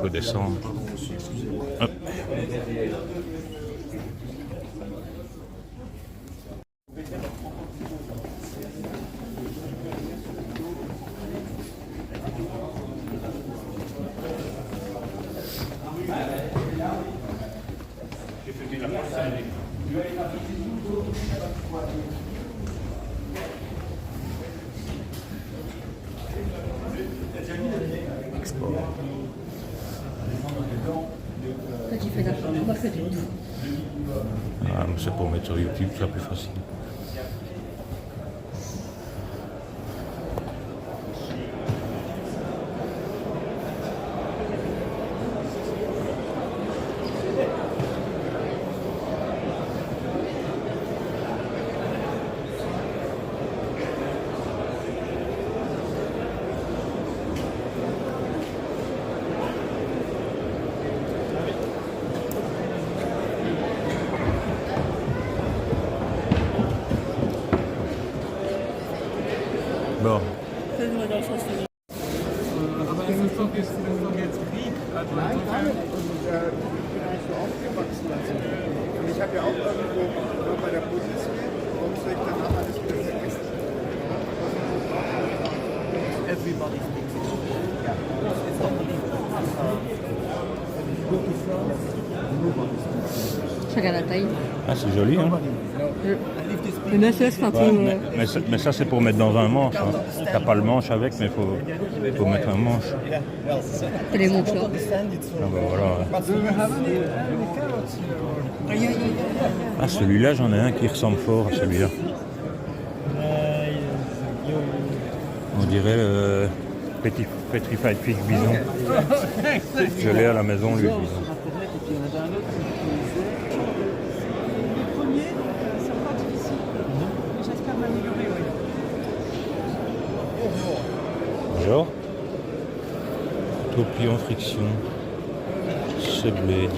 Faut descendre. Hop. Toi, tu fais n'importe quoi, moi, je fais du tout. Ah, mais c'est pour mettre sur YouTube, c'est plus facile. Bon. Nein, gar nicht. Und ich bin eigentlich so aufgewachsen. Und ich habe ja auch irgendwo war bei der Bundeswehr und soll ich danach alles wieder vergessen. Everybody speaks English. Yeah. It's unbelievable. Je regarde la taille. Ah, c'est joli, hein? Le monsieur, c'est un peu. Ouais, mais ça, c'est pour mettre dans un manche. Hein. T'as pas le manche avec, mais faut mettre un manche. C'est les manches là. Ah, bah, voilà. Ah, celui-là, j'en ai un qui ressemble fort à celui-là. On dirait Petit Petrified Pig Bison. Je l'ai à la maison, lui, le bison. Alors, Topie en friction, c'est blé.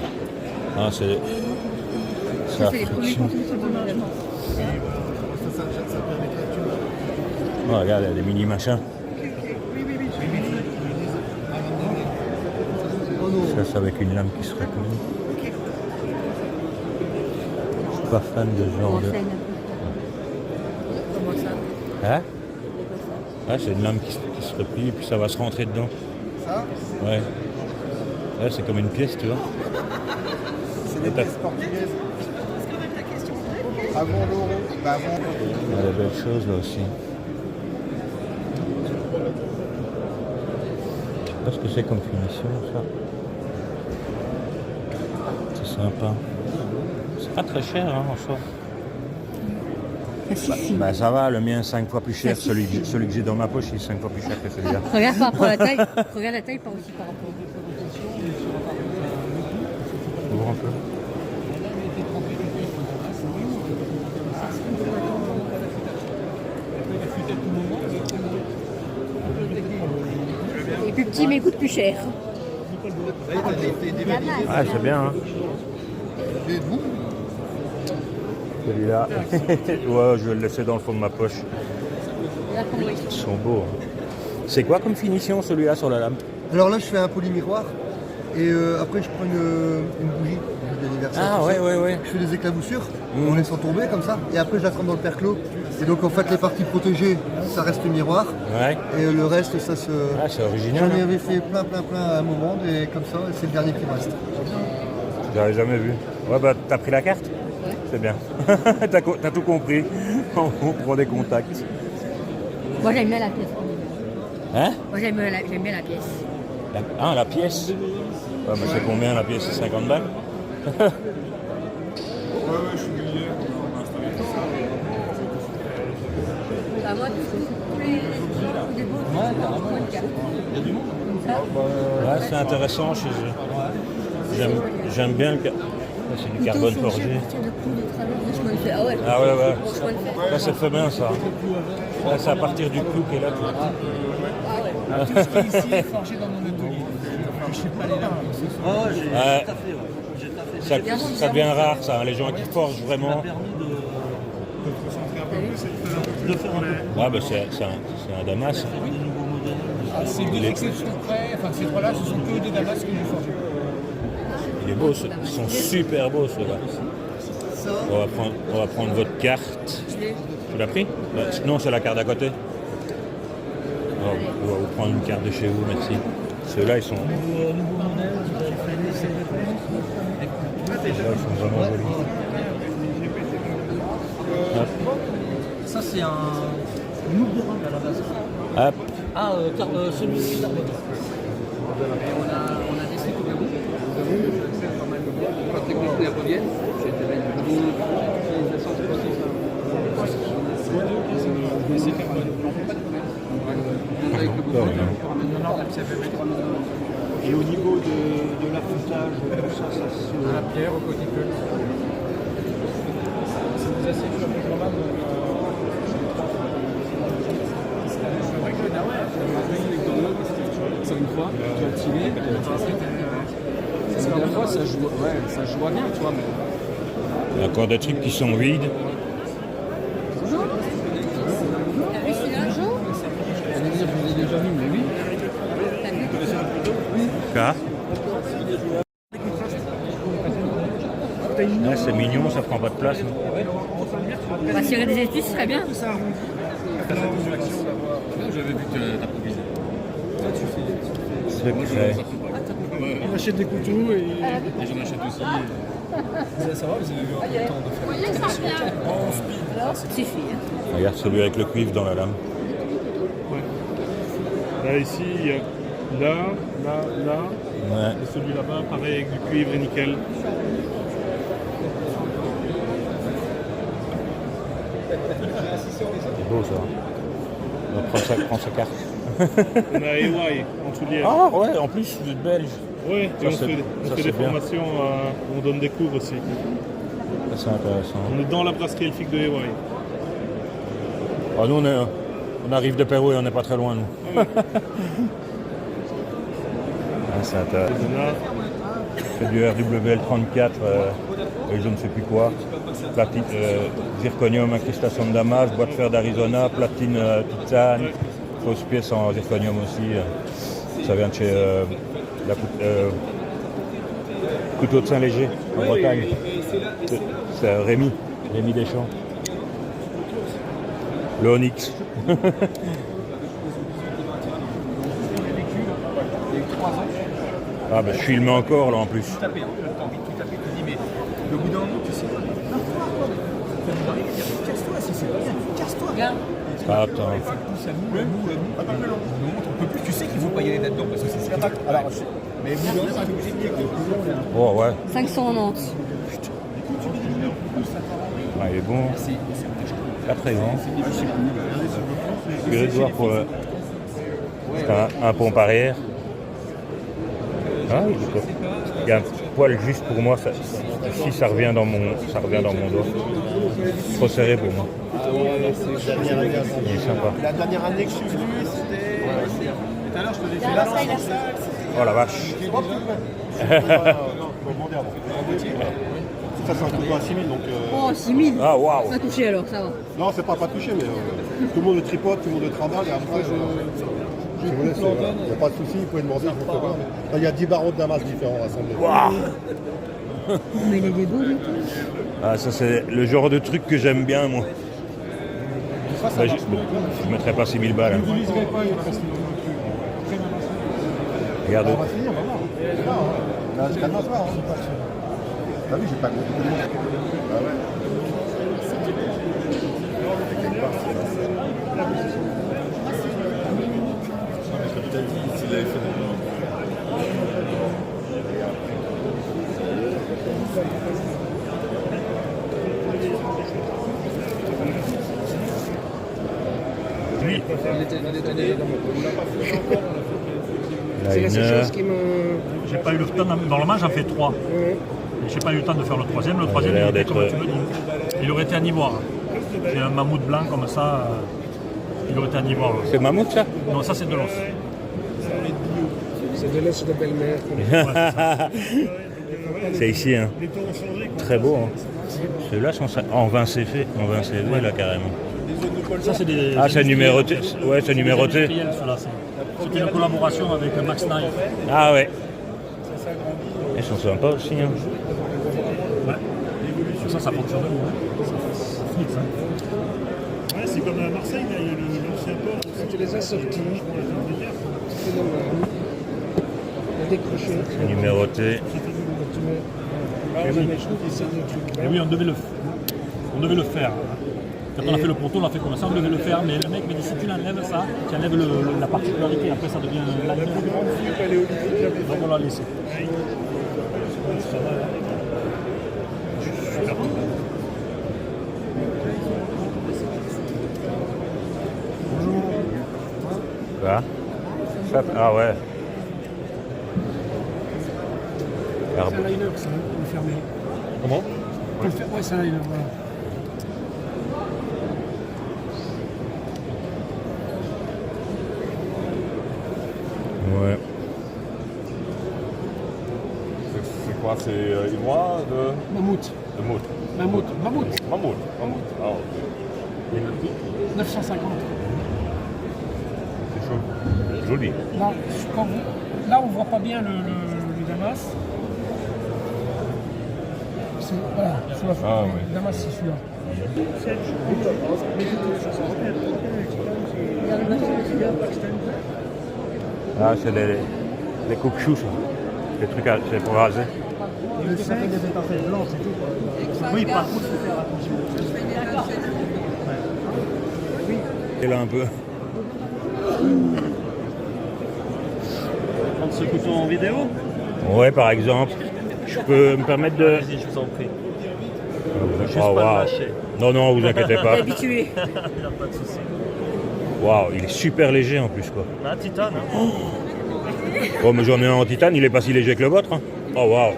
Ah, c'est la friction. Oh, regarde, il y a des mini machins. Ça, c'est avec une lame qui se retourne. Je suis pas fan de ce genre de. Comment ça? Hein? Ah, c'est une lame qui se replie et puis ça va se rentrer dedans. Ça? Ouais. Ouais, c'est comme une pièce, tu vois. C'est des pièces portugaises. Avant l'euro. Bah avant. Il y a des belles choses là aussi. Je sais pas ce que c'est comme finition, ça. C'est sympa. C'est pas très cher, hein, en soi. Bah ça va, le mien est 5 fois plus cher, celui que j'ai dans ma poche il est 5 fois plus cher que celui-là. Regarde par rapport à la taille. Regarde la taille par aussi par rapport. Ouvre un peu. Et plus petit mais coûte plus cher. Ah, c'est bien, hein. Celui-là, ouais, je vais le laisser dans le fond de ma poche. Ils sont beaux. Hein. C'est quoi comme finition celui-là sur la lame? Alors là, je fais un polymiroir et après, je prends une bougie d'anniversaire. Ah, ouais. Je fais des éclaboussures en laissant tomber comme ça et après, je la trempe dans le perclos. Et donc, en fait, les parties protégées, ça reste le miroir. Ouais. Et le reste, ça se. Ah, c'est original. J'en avais fait plein à un moment et comme ça, c'est le dernier qui me reste. J'avais jamais vu. Ouais, bah, t'as pris la carte? Ouais. C'est bien. T'as tout compris. On prend des contacts. Moi j'aime bien la pièce. Hein? Moi j'aime bien la pièce. La pièce? Ouais, mais c'est combien la pièce? C'est 50 balles? Ouais, je suis grillé. Bah, moi, tous les beaux, il y a du monde. Ouais, c'est intéressant chez eux. J'aime bien le. C'est du carbone forgé. Ah ouais. Ah ouais. Là, ça fait bien ça. Là, c'est à partir du clou qui est là. Ah ouais. Tout ce qui est ici est forgé dans mon atelier. Je sais pas les lames. Ouais. Ça devient rare ça, les gens qui forgent vraiment. De faire un peu. Ouais, bah c'est un Damas. Ces deux exceptions près, enfin ces trois-là, ce sont que des damas que j'ai forgés. Il est beau, ils sont super beaux ceux-là. On va prendre votre carte. Tu l'as pris? Non, c'est la carte d'à côté. On va vous prendre une carte de chez vous, merci. Ceux-là, ils sont... Ceux-là, ils sont vraiment jolis. Hop. Ça, c'est un Nouveau à la base. Hop. Ah, celui-ci, là. On a des sites au Gabon. Quand les contenus reviennent, Et au niveau de l'affûtage, tout ça, ça se... La pierre au côté. C'est assez dur quand même. C'est vrai que c'est une fois, tu as tiré, la première fois ça joue bien, tu vois. Il y a encore des trucs qui sont vides. T'as vu celui-là, Jo? Je vous ai déjà vu, mais oui. Car là, c'est mignon, ça prend pas de place. Bah, s'il y aurait des études, ce serait bien. J'avais vu que t'as provisé. Secret. On achète des couteaux et... j'en achète aussi. Ça va, vous avez vu un peu de temps de faire. Alors, ça suffit. Regarde celui avec le cuivre dans la lame. Là, ici, il y a là, Ouais. et celui là-bas, pareil, avec du cuivre et nickel. C'est beau ça. On prend sa carte. On a EY, en Toulière. Ah ouais, en plus, vous êtes belge. Ouais, Ça, et on c'est- fait ça, des c'est bien. formations, on donne des cours aussi. Ça, c'est intéressant. On est dans la brasserie elfique de EY. Ah, nous, on arrive de Pérou et on n'est pas très loin, nous. Ah, c'est intéressant. C'est du RWL34 et je ne sais plus quoi. Platine, zirconium, incrustation de Damas, bois de fer d'Arizona, platine titane, fausse pièce en zirconium aussi. Ça vient de chez Couteau de Saint-Léger, en Bretagne. C'est Rémi Deschamps. Le Onyx. Ah bah je filme encore là en plus. T'as envie de tout taper, tu dis, mais au bout d'un moment, tu sais pas. Casse-toi, si c'est pas bien, casse-toi. Ah, attends. Ça moue. On peut plus, tu sais qu'il faut pas y aller là-dedans parce que c'est certain. Alors, mais au bout d'un moment, t'es obligé de dire que Oh ouais. 590. Ah, il est bon. Pas très grand. Je vais voir pour un pompe arrière. Ah, il y a un poil juste pour moi. Si ça revient dans mon doigt. Trop serré pour moi. Ah ouais, là, c'est la dernière année. Il est sympa. La dernière année que je suis venu, c'était. Tout à l'heure, je faisais la Oh la vache. Ça, c'est un couteau à 6000, donc... Oh, 6000. Ah waouh. Pas touché alors, ça va. Non, c'est pas touché, mais tout le monde le tripote, tout le monde le trimballe, et après, je vous laisse, il n'y a pas de souci, vous pouvez demander, je vous fais voir. Là, il y a 10 barreaux de Damas différents rassemblés. Waouh. Mais il est beau, lui. Ah ça c'est le genre de truc que j'aime bien moi. Bah, je mettrais pas 6000 balles. Hein. Regarde. On va finir, on va voir. Là, je calme pas, T'as vu, j'ai pas beaucoup de monde. Ah ouais. Lui. C'est la seule Liner. chose qui me... J'ai pas eu le temps, normalement j'en fais 3. J'ai pas eu le temps de faire le troisième. Le troisième, a l'air il était, d'être- comme tu me dis, il aurait été en ivoire. J'ai un mammouth blanc comme ça, il aurait été en ivoire. C'est mammouth ça? Non, ça c'est de l'os. C'est de l'os de belle-mère. C'est ici, hein. Très beau. Hein. Ceux-là sont en 20 CV, là carrément. Ça, c'est des. Ah, c'est numéroté. Ouais, c'est numéroté. industriels, ceux-là, c'était une collaboration avec Max Knife. Ah ouais. Ils sont sympas aussi. Hein. Ça fonctionne. Ça flippe, ça. Ouais, c'est comme à Marseille, là, il y a l'ancien port. Tu les as sortis. C'est dans le décroché. C'est numéroté. Et oui, on devait le faire. Quand on a fait le proto, on l'a fait comme ça, on devait le faire, mais le mec m'a dit si tu l'enlèves ça, tu enlèves la particularité, après ça devient la donc on l'a laissé. Là. Ça, ah ouais. C'est un liner, ça, on est fermé. Comment? Ouais, c'est un liner, voilà. Ouais. C'est quoi? C'est Ivoire de Mammouth. Mammouth. Mammouth. Mammouth. Ah, ok. 950. C'est chaud. Joli. Là, on voit pas bien le Damas. Voilà, sur la photo, Ah, ouais. le Damas, c'est celui-là. Ah, c'est les coupe-choux, ça. Les trucs c'est pour raser. Le 5, c'est pas fait blanc, c'est tout. Oui, par contre, il faut faire attention. Et là un peu. Prendre ce couteau en vidéo? Ouais, par exemple. Je peux me permettre de. Vas-y, je vous en prie. Juste Oh, pas waouh. le lâcher. Non, non, vous inquiétez pas. Habitué. Il n'y a pas de souci. Waouh, il est super léger en plus, quoi. Ah, titane, hein. Oh, mais j'en ai un en titane, il est pas si léger que le vôtre. Hein. Oh, waouh.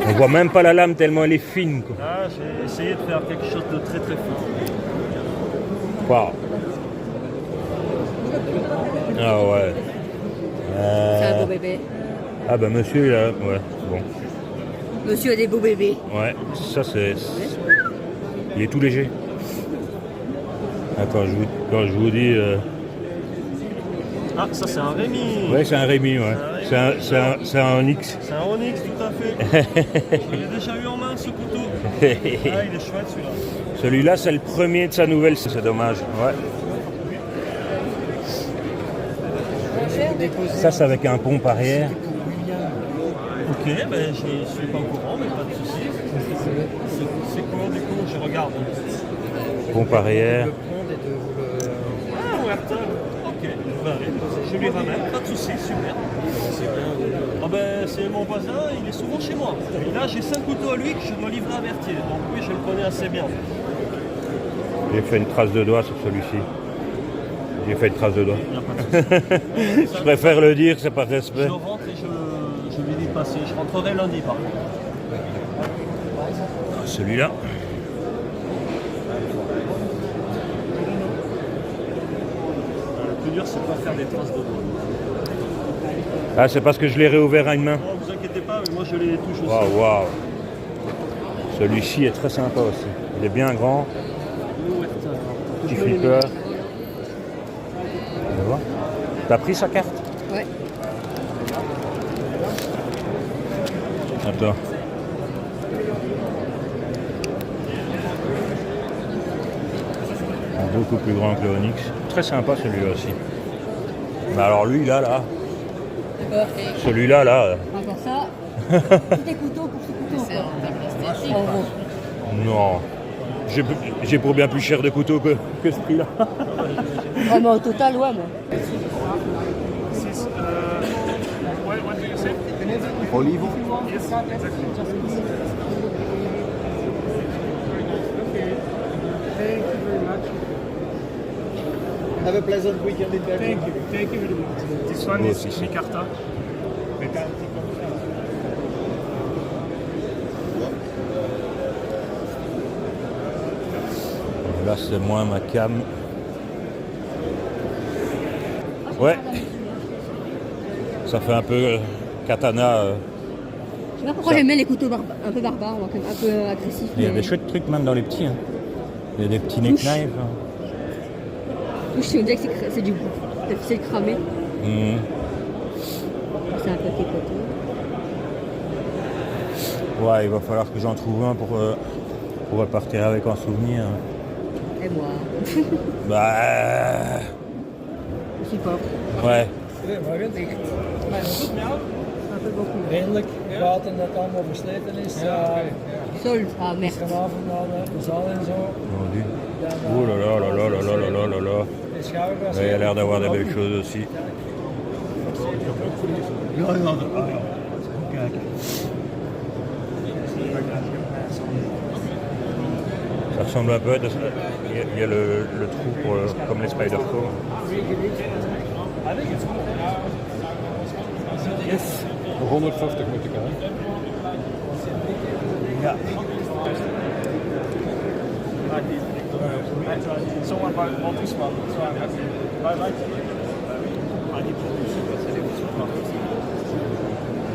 On voit même pas la lame tellement elle est fine, quoi. Ah, j'ai essayé de faire quelque chose de très très fin. Waouh. Ah ouais. C'est un beau bébé. Ah bah monsieur, là, ouais, bon. Monsieur a des beaux bébés. Ouais, ça c'est... Il est tout léger. Attends, quand je vous dis... Ah, ça c'est un Rémi. Ouais, c'est un Rémi, ouais. C'est un Onyx. C'est un Onyx, tout à fait. Je l'ai déjà eu en main, ce couteau. Ah, il est chouette, celui-là. Celui-là, c'est le premier de sa nouvelle, c'est dommage. Ouais. Ça, c'est avec un pompe arrière. Ok, ben je ne suis pas au courant, mais pas de souci. C'est quoi du coup? Je regarde. Pompe arrière. Ah, Werther. Ok, ben, je lui ramène, pas de souci, super. Ah ben, c'est mon voisin, il est souvent chez moi. Et là, j'ai 5 couteaux à lui que je dois livrer à Berthier. Donc oui, je le connais assez bien. J'ai fait une trace de doigt sur celui-ci. J'ai fait une trace de doigt. Il n'y a pas de souci. Je préfère le dire, c'est par Je respect. rentre et je lui dis de passer. Je rentrerai lundi par contre. Ah, celui-là. Le plus dur, c'est de pas faire des traces de doigts. Ah, c'est parce que je l'ai réouvert à une main. Non, vous inquiétez pas, mais moi je les touche aussi. Waouh, waouh. Celui-ci est très sympa aussi. Il est bien grand. Petit flipper. Tu vois? T'as pris sa carte? Ouais. Attends. Beaucoup plus grand que le Onyx. Très sympa celui-là aussi. Mais alors lui là, D'accord. celui-là là. Encore ça. Tous tes couteaux pour ce couteau. C'est en gros. Non. J'ai pour bien plus cher de couteaux que ce prix-là. Oh, mais au total, ouais, moi. Olive. Thank you very much. Have a pleasant weekend in Berlin. Thank you very much. This one Oh, is si, si. Micarta. Là c'est moins ma cam. Ouais. Ça fait un peu katana sais pas pourquoi j'aime bien les couteaux un peu barbares, un peu agressifs. Il y a mais- des chouettes trucs même dans les petits. Hein. Il y a des petits neck Touche. knives. Touche, on dirait que c'est du c'est cramé. Mhm. C'est un papier coton. Ouais, il va falloir que j'en trouve un pour repartir avec en souvenir. Et moi. Bah. Je supporte. Ouais. Un peu beaucoup. Eindelijk, buiten dat allemaal versleten is. Sol, ah merde. Vanavond naar de zaal en zo. Vendu. Oh là là là là là là là là là là. De schouder. Ouais, il y a l'air d'avoir des belles choses aussi. Ça ressemble un peu à... Il y a le trou pour comme les Spider-Co. Yes. 150 moet ik aan. Ja. Zomaar bij Maltusman.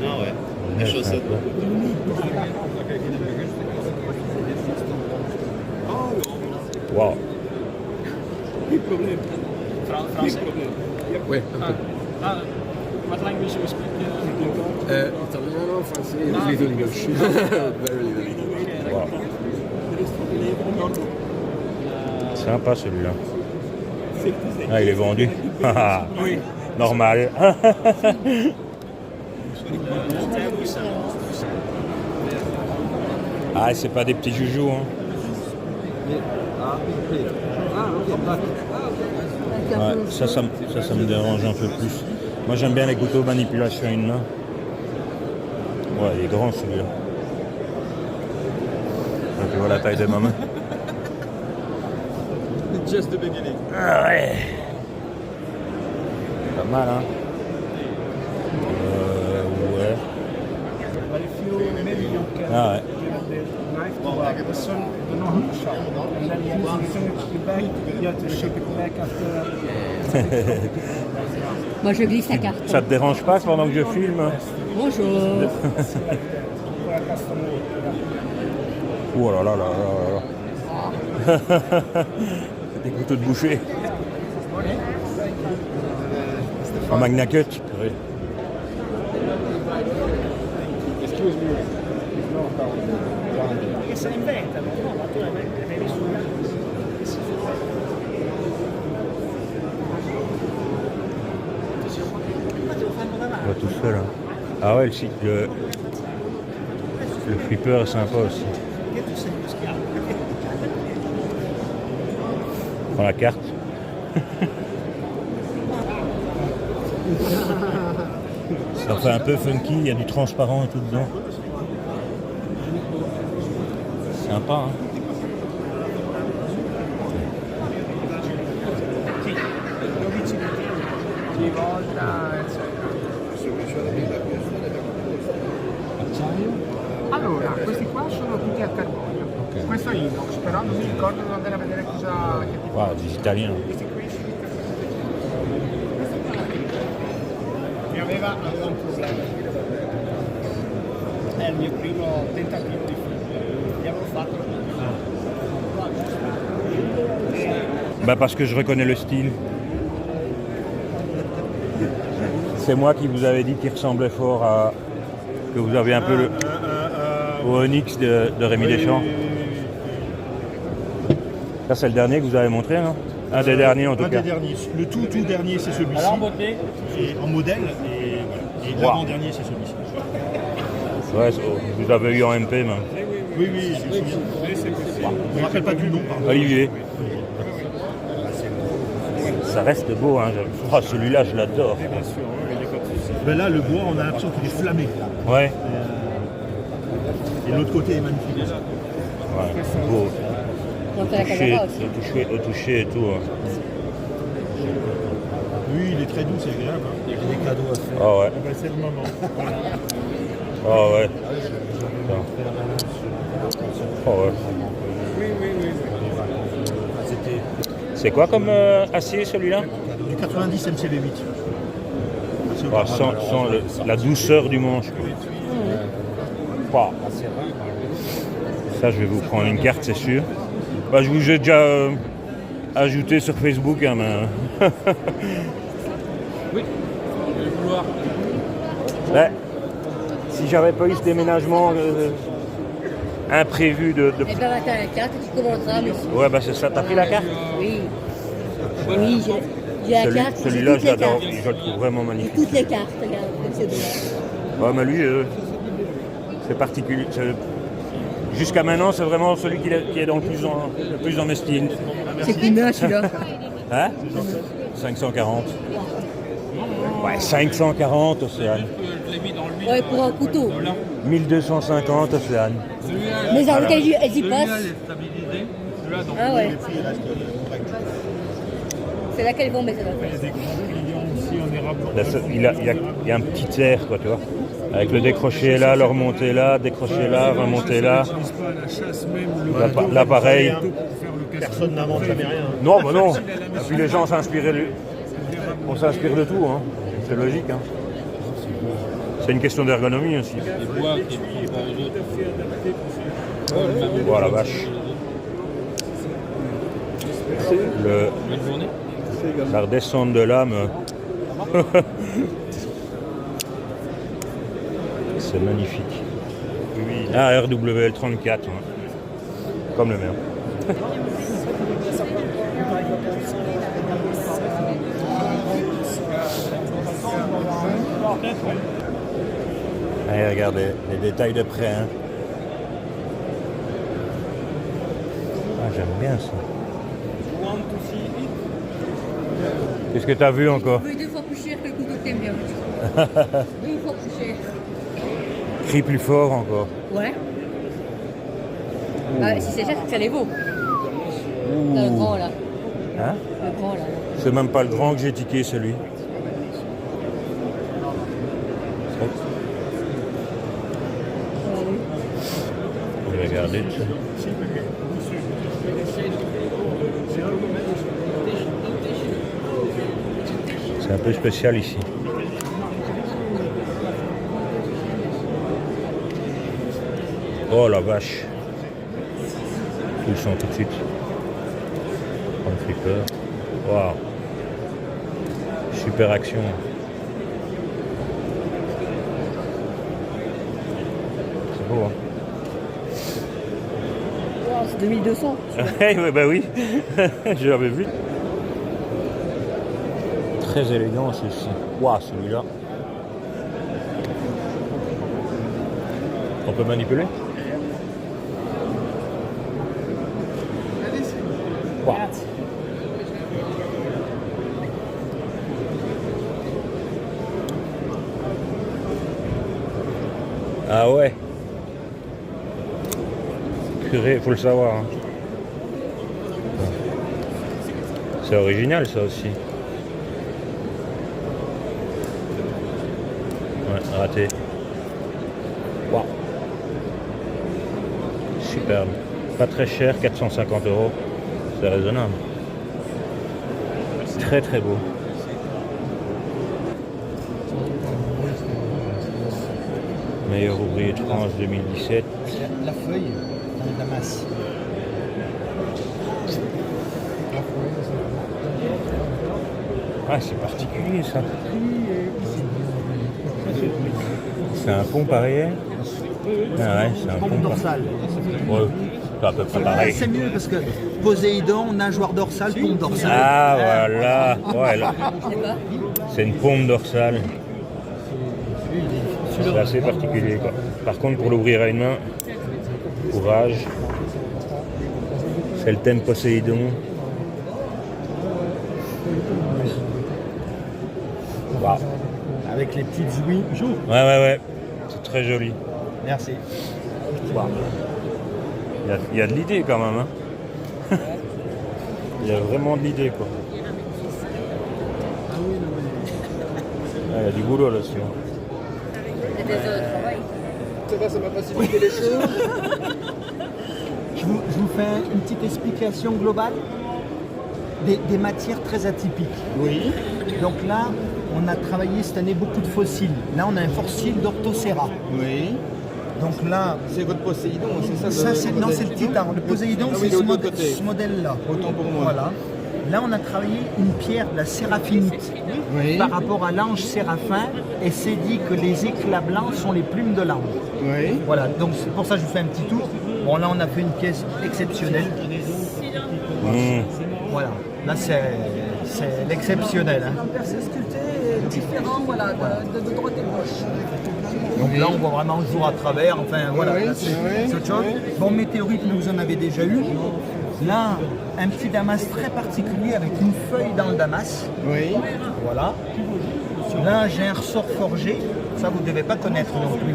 Ah ouais. Les chaussettes. Wow. Frans. Oui, un peu. What language you speak? Italiano, français, little English. Very little English. Wow. Sympa celui-là. Ah, il est vendu. Oui. Normal. Ah, c'est pas des petits joujoux. Hein. Ouais, ça me dérange un peu plus. Moi j'aime bien les couteaux manipulation à une main. Ouais, il est grand celui-là. Donc, tu vois la taille de ma main. Just the beginning. Ah ouais. Pas mal hein. Ouais. But if you maybe you can Ah ouais. give the knife to the son, the non shop, and then using it back, you have to ship it back after. Moi je glisse la carte. Ça te dérange pas pendant que je filme? Bonjour. Oh là là là là là. Des couteaux de boucher. En Magna Cut. Oui. Che se ne inventano, no? Ma tu hai visto On va tout seul. Hein. Ah ouais, le flipper est sympa aussi. Prends la carte. Ça fait un peu funky, il y a du transparent et tout dedans. Sympa, hein. Allora, questi qua sono tutti al carbonio. Questo è inox, però non mi ricordo di andare a vedere cosa che tipo. Wow, des Italiens. Mi aveva un problema. È il mio primo tentativo di film. Gli avevo fatto. Bah parce que je reconnais le style. C'est moi qui vous avais dit qu'il ressemblait fort à... que vous avez un peu le... au Onyx de Rémi Deschamps. Ça c'est le dernier que vous avez montré, non? Un des derniers en tout cas. Un des derniers. Le tout dernier c'est celui-ci. Alors, beauté. Et en modèle et voilà. Et l'avant-dernier c'est celui-ci. Ouais, vous avez eu en MP même. Oui, je me souviens. Je ne me rappelle pas du nom, pardon. Olivier. Ça reste beau, hein. Oh, celui-là, je l'adore. Ben là, le bois, on a l'impression qu'il est flammé. Ouais. Et l'autre côté est magnifique. Ouais, beau. On fait la caméra aussi. Au toucher et tout. Hein. Oui, il est très doux, c'est agréable. Hein. Il y a des cadeaux à faire. Ah ouais. Ben, c'est le moment. Ah ouais. Oh ouais. C'est quoi comme acier celui-là? Du 90 MCB8. Ah, sans la douceur du manche. Quoi. Wow. Ça, je vais vous prendre une carte, c'est sûr. Bah, je vous ai déjà ajouté sur Facebook, hein, mais... Oui, le couloir. Ouais. Si j'avais pas eu ce déménagement imprévu de... Eh ben, t'as la carte, tu commenceras, monsieur. Ouais, bah c'est ça. T'as pris la carte? Oui. Oui, j'ai la carte. Celui-là, j'ai toutes les j'adore. cartes. Je le trouve vraiment J'ai magnifique. toutes les cartes, regarde, comme c'est dommage. Ouais, mais lui, c'est particulier. Jusqu'à maintenant, c'est vraiment celui qui est dans le plus dans mes styles. C'est combien celui-là? Hein? 540. Ouais, 540, Océane. Ouais, pour un couteau. 1250, Océane. Mais en lequel elles y passent. Ah ouais. C'est là qu'elles vont, mais ça va faire. Là, il y a un petit air, quoi, tu vois. Avec le décroché là, le remonter là, décrocher là, remonter là. Là, pareil. Personne n'invente jamais rien. Non, bah non. Et puis les gens on s'inspire de tout, hein. C'est logique, hein. C'est une question d'ergonomie aussi. Oh la vache. La redescente de l'âme. C'est magnifique. Ah, RWL34, hein. Comme le mien. Allez, regardez les détails de près, hein. Ah, j'aime bien ça. Qu'est-ce que tu as vu encore? Oui, 2 fois plus cher que le couteau que t'aimes bien. 2 fois plus cher. Crie plus fort encore. Ouais. Ah, si c'est cher, c'est que ça les vaut. Là, le grand là. Hein? Le grand là. C'est même pas le grand que j'ai tiqué, celui. Je vais regarder ça. C'est un peu spécial ici. Oh la vache. Ils le sens tout de suite. Ça me fait peur. Waouh. Super action. C'est beau, hein? Wow, c'est 2200. Ouais, bah oui. Je l'avais vu. Très élégant ceci. Waouh, celui-là. On peut manipuler? Waouh. Ah ouais. Purée, faut le savoir, hein. C'est original ça aussi. Ouais, raté. Waouh. Superbe. Pas très cher, 450 €. C'est raisonnable. Très très beau. Meilleur ouvrier de France 2017. La feuille dans la masse. Ah, c'est particulier ça. C'est un pont pareil. Ah ouais, c'est un pont dorsal. Ouais, c'est à peu près pareil. C'est mieux parce que Poséidon, nageoire dorsale, pompe dorsale. Ah voilà, ouais, là. C'est une pompe dorsale. C'est assez particulier, quoi. Par contre, pour l'ouvrir à une main, courage. C'est le thème Poséidon. Waouh. Avec les petites ouïes. Ouais. C'est très joli. Merci. Waouh. Il y a de l'idée quand même, hein. Il y a vraiment de l'idée, quoi. Ah, il y a du boulot là-dessus. C'est des heures de travail. Ça va, ça m'a facilité les choses. Je vous fais une petite explication globale des matières très atypiques. Oui. Donc là, on a travaillé cette année beaucoup de fossiles. Là, on a un fossile d'Orthocera. Oui. Donc là, C'est votre Poséidon, c'est ça ça c'est non, c'est le Titan. Le Poséidon, Ah c'est oui, de ce, l'autre côté. ce modèle-là. Autant pour moi. Voilà. Là, on a travaillé une pierre, la séraphinite, Oui. par rapport à l'ange séraphin, et c'est dit que les éclats blancs sont les plumes de l'ange. Oui. Voilà, donc c'est pour ça que je fais un petit tour. Bon, là, on a fait une pièce exceptionnelle. Voilà, là, c'est l'exceptionnel. Hein. C'est sculpté différent, voilà, de droite et de gauche. Donc là, on voit vraiment le jour à travers. Enfin, voilà, oui, là, c'est autre chose. Bon, météorite, vous en avez déjà eu. Là, un petit damas très particulier avec une feuille dans le damas. Oui. Voilà. Là, j'ai un ressort forgé. Ça, vous ne devez pas connaître non plus.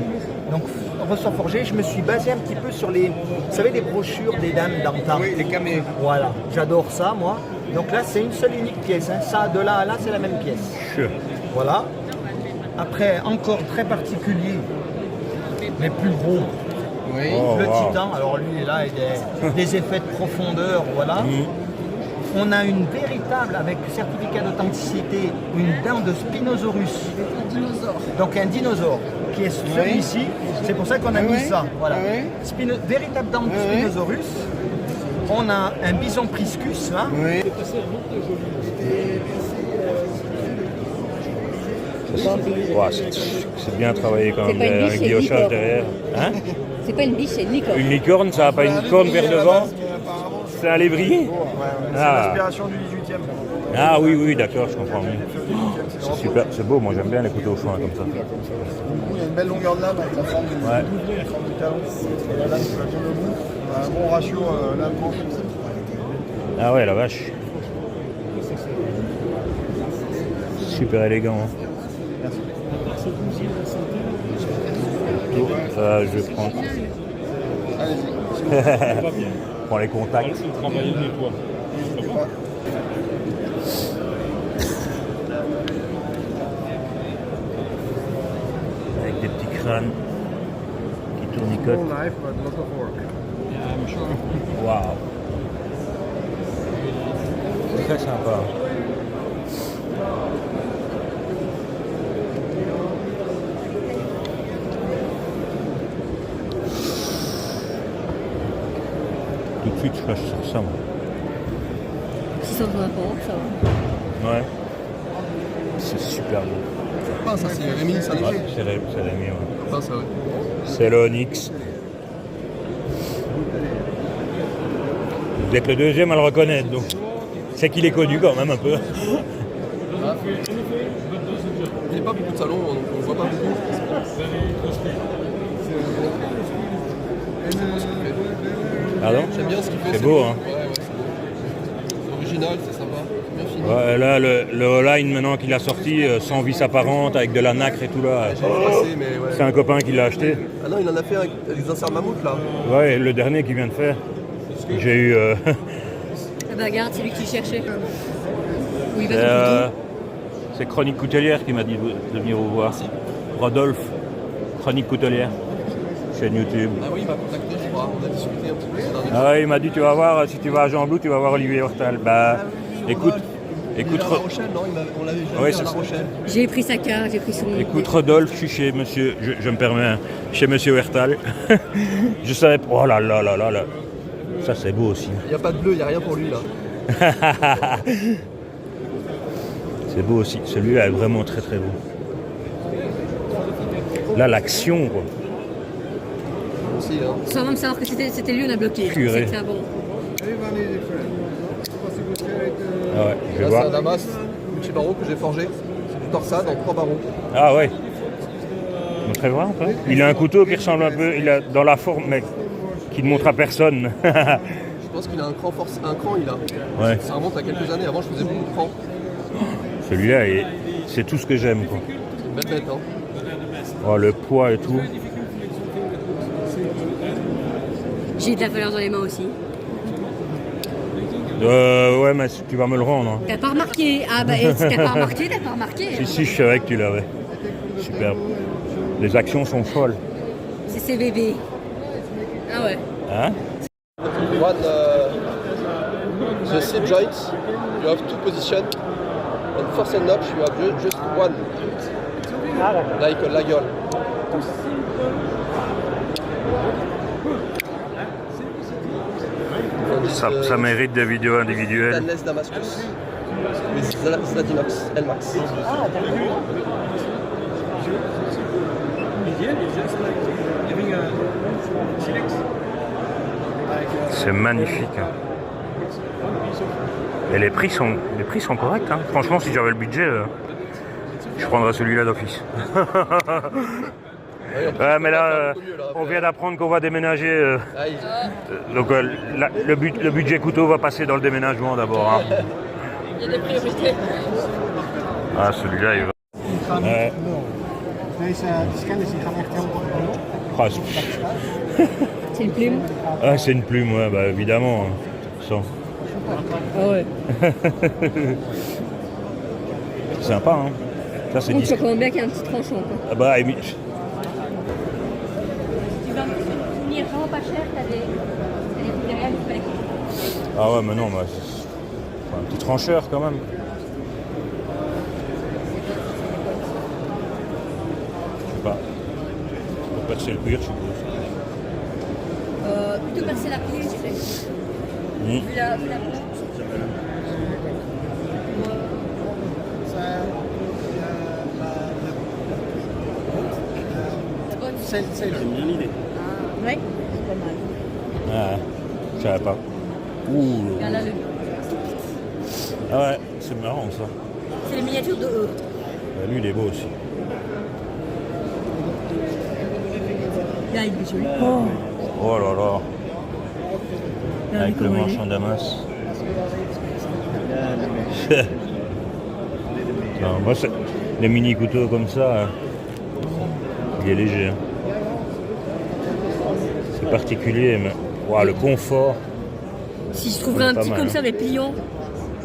Donc, ressort forgé, je me suis basé un petit peu sur les, vous savez, les brochures des dames d'antan. Oui, les camés. Voilà, j'adore ça, moi. Donc là, c'est une seule unique pièce. Hein. Ça, de là à là, c'est la même pièce. Voilà. Après, encore très particulier, mais plus gros. Oui. Oh, Le wow. titan, alors lui, là, il a des effets de profondeur, voilà. On a une véritable, avec certificat d'authenticité, une dent de Spinosaurus. Un dinosaure. Donc un dinosaure, qui est celui-ci. C'est pour ça qu'on a mis ça. Voilà. Véritable dent de Spinosaurus. On a un bison priscus, là. Oui. Ouais, c'est bien travaillé quand C'est même, pas une biche, avec c'est une guillochage licorne. derrière. Hein? C'est pas une biche, c'est une licorne. Une licorne, ça n'a pas une corne vers devant? C'est un lévrier? C'est Ah. l'inspiration du 18e. Ah oui, oui, d'accord, je comprends mieux. C'est super, c'est beau, moi j'aime bien les couteaux fins comme ça. Il y a une belle longueur de lame avec la forme du talon. Et la lame qui va bien au bout. Un bon ratio lame-manche comme ça. Ah ouais, la vache. Super élégant. Hein. Ça, je vais prendre. Prends les contacts. Avec des petits crânes qui tournicotent. Waouh. Très sympa. Tout de suite, je lâche sur ça, moi. 620 ça va. Ouais. C'est super beau. Ah, ça c'est Rémi, ça Ouais, léger. c'est Rémi, ouais. Ah, ça, ouais. C'est le Onyx. Vous êtes le deuxième à le reconnaître, donc c'est qu'il est connu quand même un peu. Il n'y a pas beaucoup de salons, donc on ne voit pas beaucoup. Pardon? J'aime bien ce qu'il fait. C'est beau, hein? Ouais, c'est beau. C'est original, c'est sympa. Bien fini. Ouais, là, le All-Line maintenant qu'il a sorti, sans vis apparente, avec de la nacre et tout là. J'ai passé, mais ouais. C'est un copain qui l'a acheté. Ah non, il en a fait avec les inserts mammouths là. Ouais, le dernier qu'il vient de faire. J'ai eu. Ah bah regarde, c'est lui qui cherchait. Où il va ton couteau. C'est Chronique Coutelière qui m'a dit de venir vous voir. Rodolphe, Chronique Coutelière, chaîne YouTube. Ah oui, il m'a contacté, je crois. On a discuté un petit peu. Ah ouais, il m'a dit tu vas voir, si tu vas à Jean-Blou, tu vas voir Olivier Hortal. Bah, écoute, Il est à La Rochelle, non? On l'avait déjà Ouais, vu à La c'est- Rochelle. J'ai pris sa carte, j'ai pris son. écoute Rodolphe, je suis chez monsieur, je me permets, hein, chez monsieur Hortal. Je savais, oh là là là là là, ça c'est beau aussi. Il n'y a pas de bleu, il n'y a rien pour lui là. C'est beau aussi, celui-là est vraiment très très beau. Là, l'action, quoi. Aussi, hein. Sans même savoir que c'était lui, on a bloqué. Purée. C'est bon. Ah ouais, je vais Là, c'est voir. un damas multi-barreau que j'ai forgé. C'est du torsade en 3 barreaux. Ah ouais. Montrez voir un peu. Il a un couteau qui ressemble un peu, il a dans la forme, mais qui ne montre à personne. Je pense qu'il a un cran, un cran il a. Ouais. Ça remonte à quelques années. Avant, je faisais beaucoup de crans. Celui-là, c'est tout ce que j'aime, quoi. C'est une belle bête, hein. Oh, le poids et tout. J'ai de la valeur dans les mains aussi. Ouais, mais tu vas me le rendre. Hein. T'as pas remarqué? Ah bah si t'as pas remarqué, t'as pas remarqué. Si, si, je savais que tu l'avais. Superbe. Les actions sont folles. C'est CVV. Ah ouais. Hein? One, the same joints, you have two position. And force and notch, you have just one. Like a laguiole. Ça mérite des vidéos individuelles. Stainless Damascus. With Zlatinox L-Max. C'est magnifique. Hein. Et les prix sont corrects. Hein. Franchement, si j'avais le budget, je prendrais celui-là d'office. Ouais, mais là, on vient d'apprendre qu'on va déménager. Donc le budget couteau va passer dans le déménagement d'abord. Hein. Il y a des priorités. Ah, celui-là, il va. Ouais. Deze scanners die gaan echt heel goed. Ah, C'est une plume. ah, c'est une plume, ouais, bah, évidemment. Hein. Sans. Ah ouais. C'est sympa, hein. Ça, c'est Donc tu disque. recommandes bien qu'il y ait un petit tranchant. Quoi. Ah bah, Tu veux venir vraiment pas cher, t'as des derrière qui fait. ah ouais, mais non, bah, c'est un petit trancheur quand même. Je sais pas. Pour percer le cuir, je suppose. Plutôt percer la pluie, tu sais. Vu la plante. C'est bien l'idée. Ouais, c'est pas mal. Ah, je savais pas. Ouh. Regarde là, Ah ouais, c'est marrant ça. c'est les miniatures de eux. Lui, il est beau aussi. Là, il est joli. Oh là là. Là, Avec le comment il manche est. en damas. Non, moi, les mini couteaux comme ça, il est léger. Hein. C'est particulier, mais wow, le confort. Si je trouverais un Pas petit mal, comme hein. ça avec pliant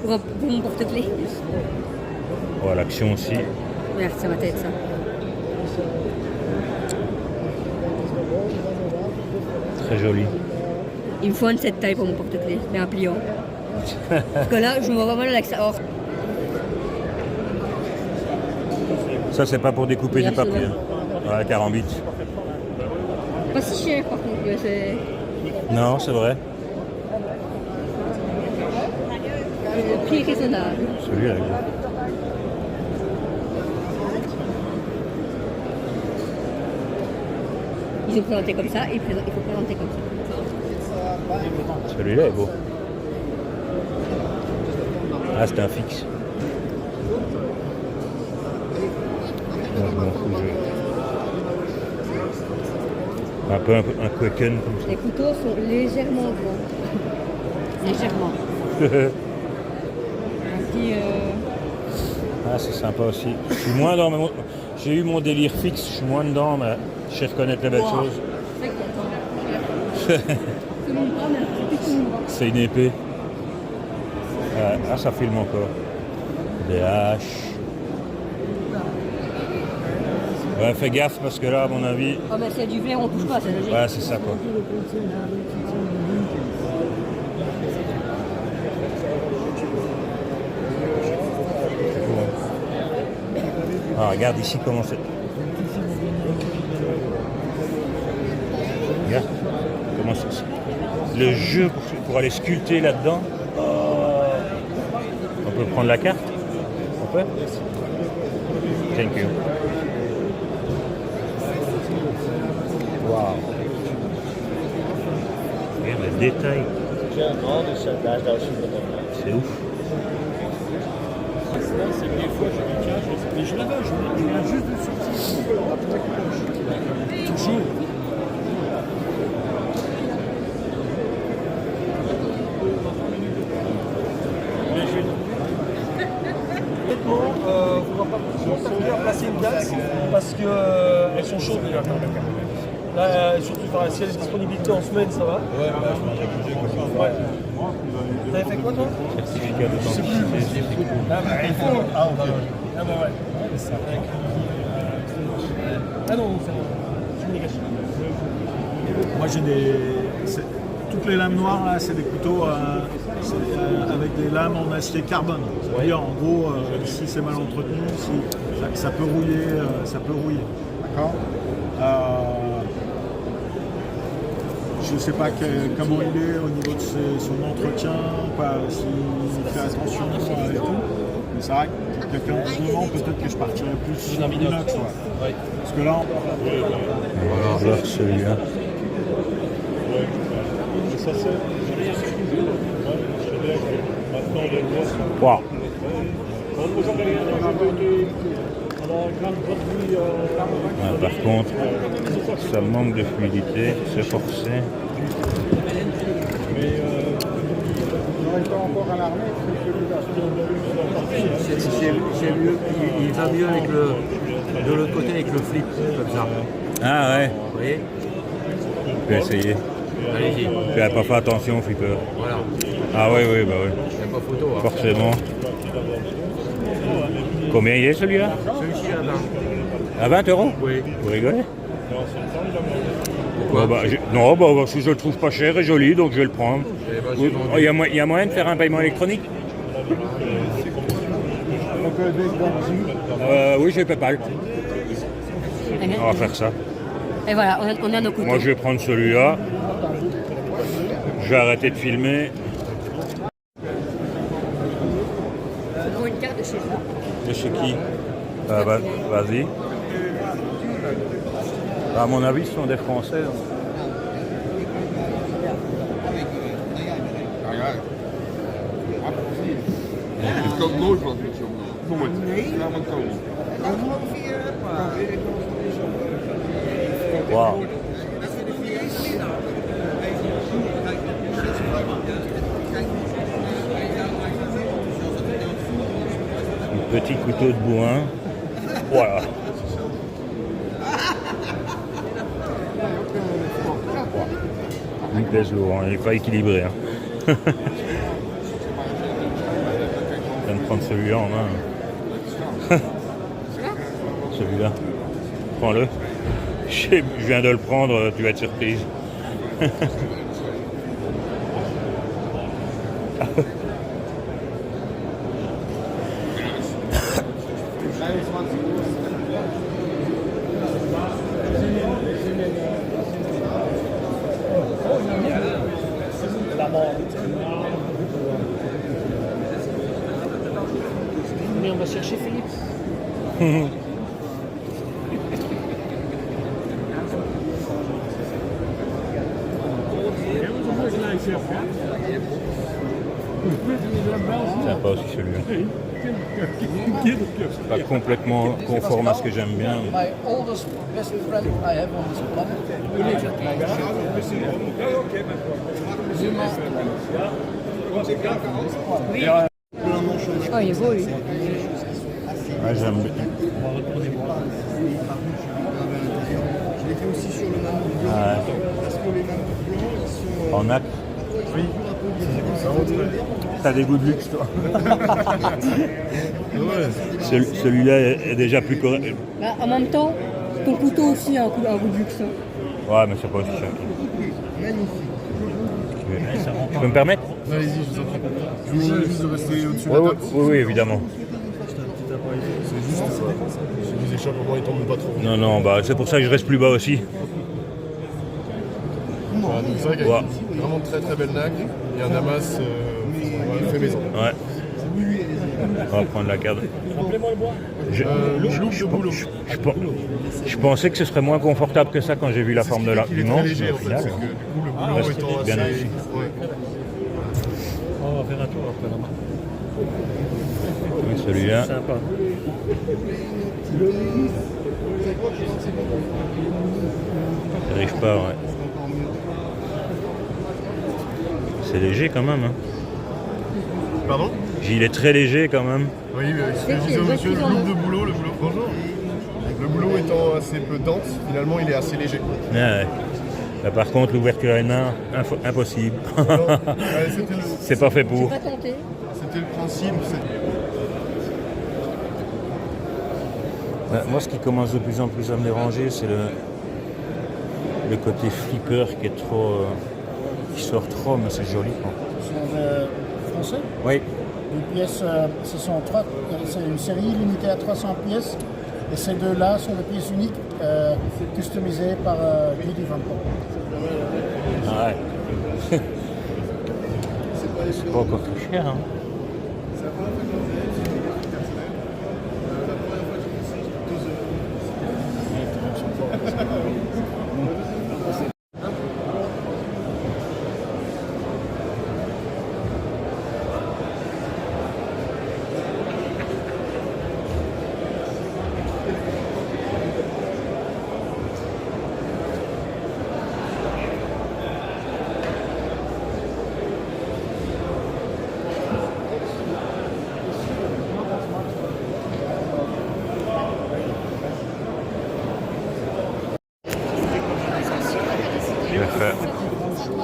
pour mon porte-clés. Oh, l'action aussi. Regarde, ça va être ça. Très joli. Il me faut un de cette taille pour mon porte-clés, mais un pliant. Parce que là, je me vois vraiment avec ça. Or, Ça, c'est pas pour découper du Regarde papier. Ouais, carambit. pas si cher par contre, mais c'est. Non, c'est vrai. Le prix est raisonnable. Celui-là, il est beau. Ils ont présenté comme ça, il faut présenter comme ça. Celui-là est beau. Ah, c'était un fixe. Non, je m'en fous, un peu un Quaken comme ça. Les couteaux sont légèrement grands. Légèrement. Un petit. Ah, c'est sympa aussi. Je suis moins dans j'ai eu mon délire fixe, je suis moins dedans, mais je sais reconnaître les belles choses. C'est une épée. Ah, ça filme encore. Des haches. Ouais, fais gaffe parce que là, à mon avis. Oh, mais c'est du verre, on touche pas, c'est logique. Ouais, c'est ça quoi. Ah, regarde ici comment c'est. Regarde comment c'est. Le jeu pour aller sculpter là-dedans. On peut prendre la carte? On peut? Thank you. Wow. Regarde le détail. C'est ouf. Mais je l'avais, je viens juste de sortir. Toujours. Honnêtement, il ne faudra pas contacter à placer une date parce qu'elles sont chaudes déjà. Là, surtout si elle est disponibilité en semaine, ça va. Ouais, ouais. T'avais fait quoi toi? Certificat d'authenticité. Ah bah il faut. Ah ok. Ah bah ouais. Ah non, c'est une négation. Moi j'ai des. Toutes les lames noires là, c'est des couteaux avec des lames en acier carbone. Ça veut dire en gros, si c'est mal entretenu, si, ça peut rouiller. D'accord. je ne sais pas comment il est au niveau de son entretien, s'il fait attention et tout. Mais c'est vrai que quelqu'un en ce moment, peut-être que je partirais plus sur l'inox. Ouais. Parce que là, On va voir celui-là. Wow. Par contre, ça manque de fluidité, c'est forcé. Il va mieux avec de l'autre côté avec le flip, comme ça. Ah ouais, Vous voyez? je vais essayer. Allez-y. Tu n'as pas fait attention, flipper. Voilà. Ah oui, oui, bah oui. Il n'y a pas photo. Hein. Forcément. Combien il est celui-là? Celui-ci là-bas. À 20 €? Oui. Vous rigolez? Pourquoi? Non, si je le trouve pas cher et joli, donc je vais le prendre. Eh ben, j'ai vendu. Il y a moyen de faire un paiement électronique? Oui, j'ai PayPal. On va faire ça. Et voilà, on a nos couteaux. Moi, je vais prendre celui-là. Je vais arrêter de filmer. Pour une carte de chez ça. De chez qui? Vas-y. À mon avis, ce sont des Français. Wow. Un petit couteau de bois. Voilà. Il pèse lourd, il n'est pas équilibré. Hein. Je viens de prendre celui-là en main. Celui-là. Prends-le. Je viens de le prendre, tu vas être surprise. Mais on va chercher Philippe. Sympa aussi celui-là. Pas complètement conforme à ce que j'aime bien. My oldest best friend I have on this planet. Oh, il est beau, lui. Ouais, j'aime bien. Je l'ai fait aussi sur le Nano Blanc, Ah, parce que les Nano Blancs, ils sont... en acte. Oui. T'as des goûts de luxe, toi. Celui-là est déjà plus correct. Bah, en même temps, ton couteau aussi a un goût de luxe. Hein. Ouais, mais c'est pas aussi cher. Magnifique. Tu peux me permettre? Allez-y, je vous en prie. Je vous demande juste de rester au-dessus de Oui, la table. oui, évidemment. C'est juste ça. Si vous échappez, au moins, il tombe pas trop. Non, non, bah, c'est pour ça que je reste plus bas aussi. Voilà, donc c'est vrai qu'il y a Ouais. une vraiment très très belle nague et un Damas fait maison. Ouais. On va prendre la carte. Je pensais que ce serait moins confortable que ça quand j'ai vu la forme du manche. Léger, Mais en au fait, final, c'est que, du coup, le boulot reste étant bien assez... aussi. Ouais. On va faire un tour après là-bas. Oui, celui-là. Sympa. J'arrive pas, ouais. C'est léger quand même. Hein. Pardon? Il est très léger quand même. Oui, ce que je disais au monsieur, le boulot, bonjour. Le boulot étant assez peu dense, finalement il est assez léger. Ouais, ouais. Là, par contre, l'ouverture à une main, impossible. C'est pas fait pour. Pas tenté. C'était le principe. Moi, ce qui commence de plus en plus à me déranger, c'est le côté flipper qui est trop, qui sort trop, mais c'est joli. Quoi. Français. Oui. Les pièces, c'est une série limitée à 300 pièces. Et ces deux-là sont des pièces uniques, customisées par Guy Van Pont. Ouais. C'est pas encore très cher. Hein.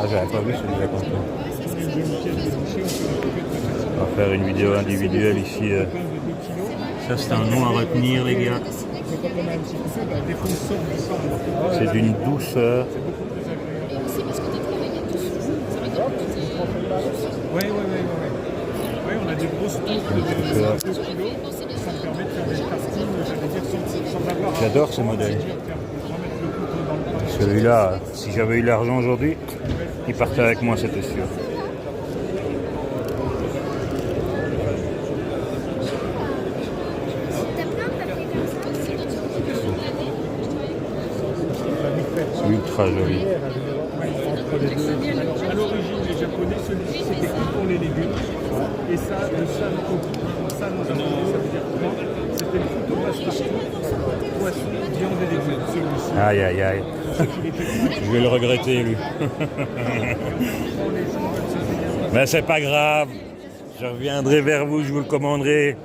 Ah, j'avais pas vu celui-là quand même. On va faire une vidéo individuelle ici. Ça, c'est un nom à retenir, les gars. C'est d'une douceur. Oui, on a des grosses touches de 2 kilos. Ça me permet de faire des tartines, j'allais dire, sans avoir... J'adore ce modèle. Celui-là, si j'avais eu l'argent aujourd'hui, il partait avec moi, c'était sûr. C'est ultra joli. À l'origine, les Japonais, celui-ci, c'était que pour les légumes. Et ça, le sanoku, ça veut dire quoi? C'était le photo passe-partout, poisson, viande et légumes, celui-ci. Aïe, aïe, aïe. Je vais le regretter, lui. Mais c'est pas grave. Je reviendrai vers vous, je vous le commanderai.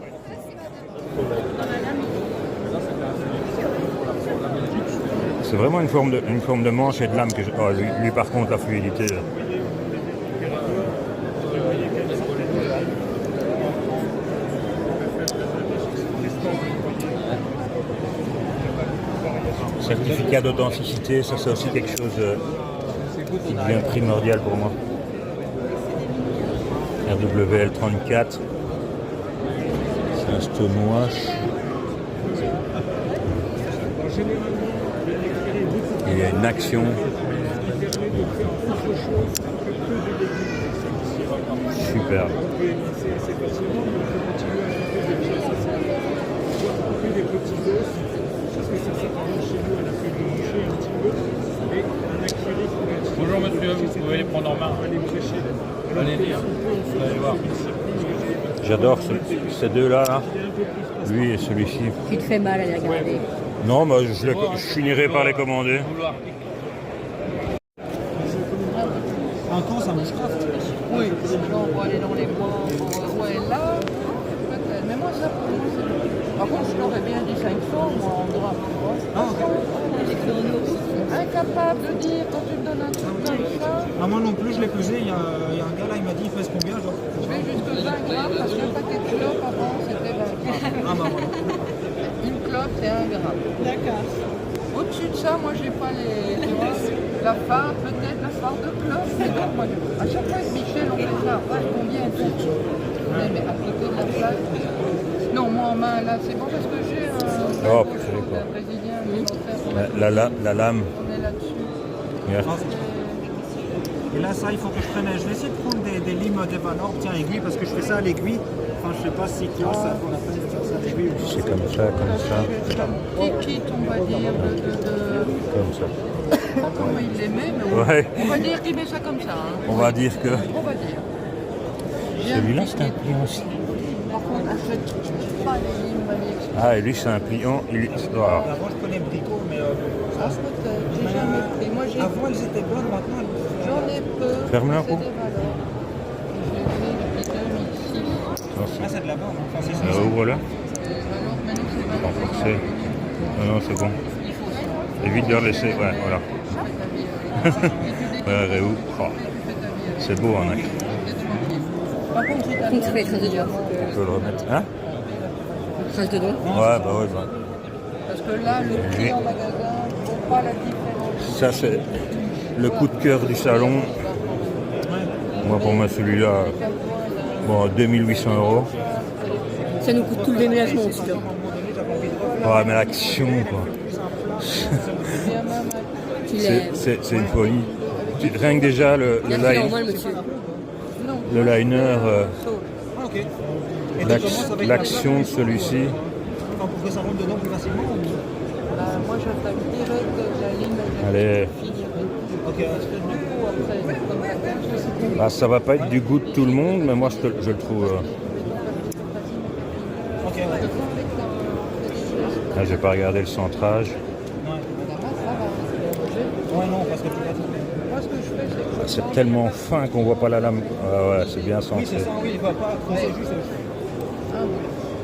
C'est vraiment une forme de manche et de lame que je... Oh, lui, par contre, la fluidité. Certificat d'authenticité, ça c'est aussi quelque chose qui devient primordial pour moi. RWL34. C'est un stonewash. Il y a une action. Super. Bonjour monsieur, vous pouvez les prendre en main. Allez-y, vous allez voir. J'adore ces deux-là, là. Lui et celui-ci. Tu te fais mal à les regarder. Non, bah, je finirai par les commander. Un camp, ça mange pas. Oui, sinon on va aller dans les bois, ouais, là, peut-être. Mais moi, ça, pour moi, c'est... Par contre, je l'aurais bien dit 500, moi, en drap. Incapable de dire quand tu me donnes un truc comme ça. Ah, moi non plus, je l'ai pesé. Il y a un gars là, il m'a dit, il pèse combien genre? Je vais jusque 20 grammes parce qu'un paquet de clopes avant, c'était 20 grammes. Ah, bah voilà. Une clope, c'est 1 gramme. D'accord. Au-dessus de ça, moi, j'ai pas les... Tu vois, la phare, peut-être la phare de clope. Mais donc, moi, à chaque fois avec Michel, on fait ça. Combien elle fait? Mais à côté de la plaque. Non, moi en main, là, c'est bon parce que j'ai un brésilien alimentaire. La lame. On est là-dessus. Regarde. Et là, ça, il faut que je prenne. Je vais essayer de prendre des limes de Valor, tiens, aiguille, parce que je fais ça à l'aiguille. Enfin, je sais pas si tu vois ça, qu'on a fait de faire ça à l'aiguille. C'est comme ça, comme ça. Petit kit, on va dire, Comme ça. Pas comment il les met, mais Ouais. on va dire qu'il met ça comme ça. Hein. On va dire que... On va dire. Celui-là, c'est un pliant aussi. Par contre, achète pas les limes AliExpress. Ah, et lui, c'est un pliant. Voilà. Avant, je connais Brico, mais... Ah, peut-être. J'ai jamais pris. Moi, j'ai... Avant, elles étaient bonnes, maintenant... J'en ai peu. Ferme-le un C'est coup. des valeurs. Je l'ai pris depuis 2006. Ah, c'est de la bonne. Enfin, c'est Ça ouvre là. Alors, maintenant, c'est valeur. Renforcé. Non, c'est bon. Évite de le laisser. Ouais, voilà. Ouais, réouvre. Oh. C'est beau, hein, mec. Par contre, j'ai Donc ça fait trace de doigts. On peut le remettre. Hein? Trace de doigts. Ouais, bah ouais. Bah. Parce que là, le prix en magasin, je ne vois pas la différence. Ça, c'est le coup de cœur du salon. Moi, pour moi, celui-là, bon, 2800 €. Ça nous coûte tout le déménagement aussi. Là. Ouais, mais l'action, quoi. C'est une folie. rien que déjà le Regarde, il est en mal, monsieur. le liner, Ah, ok. Et tu commences avec l'action de celui-ci. Pour que ça rentre dedans plus facilement Moi, j'attaque direct la ligne. Allez. Ok. Parce que du coup, après, comme la cage, c'est Bah, ça va pas être du goût de tout le monde, mais moi je le trouve. Ok, ouais. Là, j'ai pas regardé le centrage. Ouais, non, parce que tu moi, ce que je fais, c'est que C'est tellement fin qu'on voit pas la lame. Ah ouais, c'est bien centré. Oui, c'est ça, oui, il va pas foncer juste.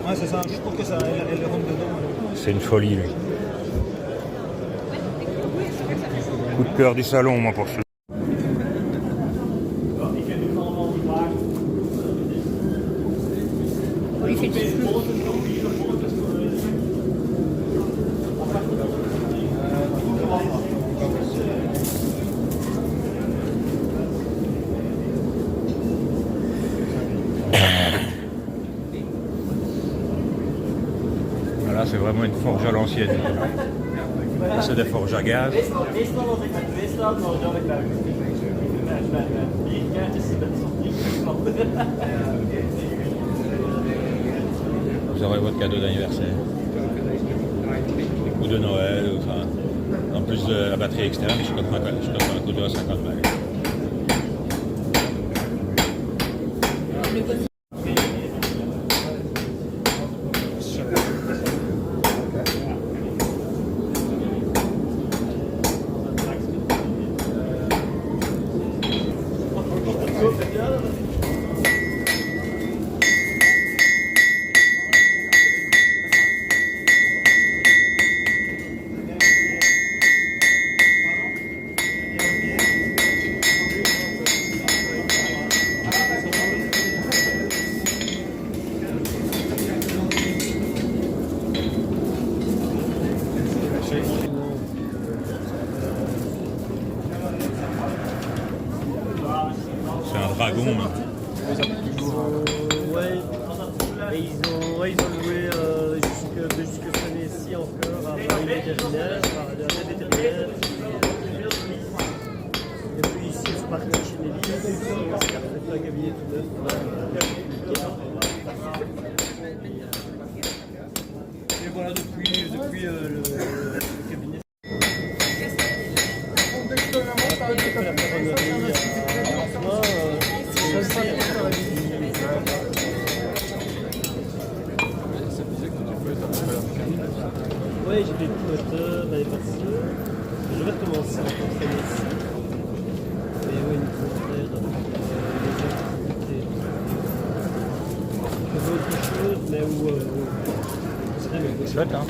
Ouais, c'est ça, juste pour que ça elle rentre dedans. C'est une folie, lui. Coup de cœur du salon, moi, pour celui. On lui fait des flous. Voilà, c'est vraiment une forge à l'ancienne. C'est des forges à gaz. Vous aurez votre cadeau d'anniversaire. Ou de Noël. Enfin, en plus de la batterie externe, je t'offre un couteau à 50 balles. C'est un dragon. Ouais, ils ont loué jusque fin ici encore à Paris vétérinaire, à la vétérinaire. Et puis ici, ils sont partis chez les livres, c'est un cabinet tout neuf. Et voilà, depuis le cabinet. La ferronnerie oui, j'ai fait tout moteur l'année passée. Je vais recommencer encore cette année-ci. Mais oui, il faut faire les activités. Je veux autre chose, mais où... c'est vrai, mais Chouette, hein.